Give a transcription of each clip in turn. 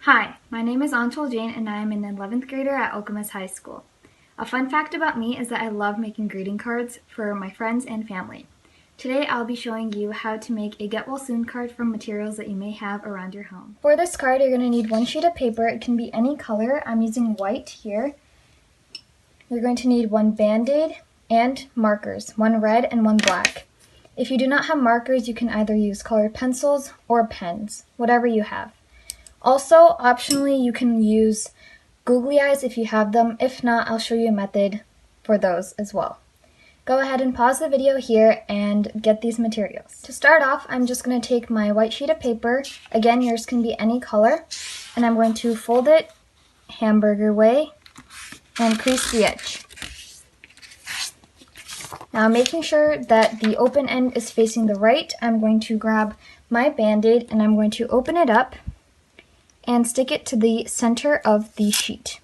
Hi, my name is Aanchal Jane and I am an 11th grader at Okemos High School. A fun fact about me is that I love making greeting cards for my friends and family. Today I'll be showing you how to make a get well soon card from materials that you may have around your home. For this card you're going to need one sheet of paper. It can be any color. I'm using white here. You're going to need one Band-Aid and markers, one red and one black. If you do not have markers, you can either use colored pencils or pens, whatever you have. Also, optionally, you can use googly eyes if you have them. If not, I'll show you a method for those as well. Go ahead and pause the video here and get these materials. To start off, I'm just going to take my white sheet of paper. Again, yours can be any color. And I'm going to fold it hamburger way and crease the edge. Now, making sure that the open end is facing the right, I'm going to grab my Band-Aid and I'm going to open it up and stick it to the center of the sheet.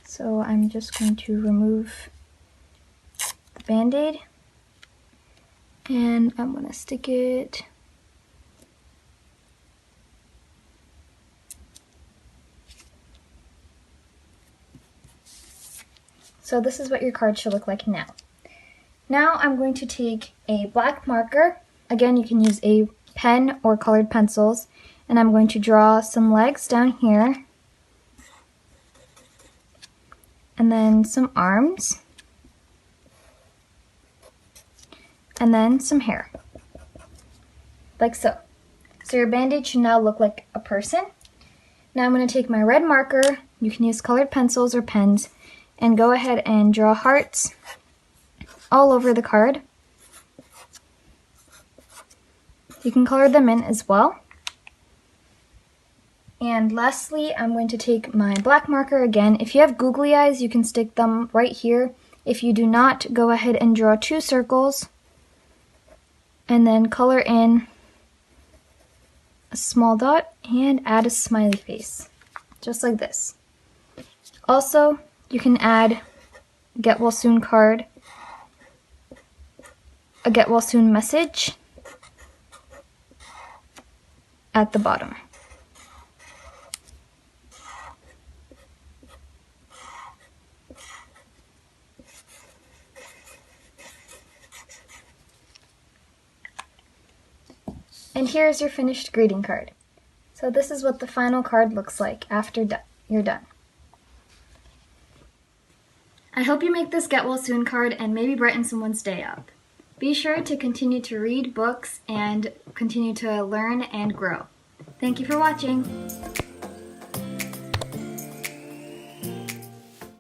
So I'm just going to remove the Band-Aid and I'm going to stick it so this is what your card should look like now. Now I'm going to take a black marker. Again, you can use a pen or colored pencils, and I'm going to draw some legs down here, and then some arms, and then some hair, like so. So your Band-Aid should now look like a person. Now I'm going to take my red marker, you can use colored pencils or pens, and go ahead and draw hearts all over the card. You can color them in as well. And lastly, I'm going to take my black marker again. If you have googly eyes, you can stick them right here. If you do not, go ahead and draw 2 circles and then color in a small dot and add a smiley face, just like this. Also, you can add get well soon card, a get well soon message at the bottom. And here's your finished greeting card. So this is what the final card looks like after you're done. I hope you make this get well soon card and maybe brighten someone's day up. Be sure to continue to read books and continue to learn and grow. Thank you for watching.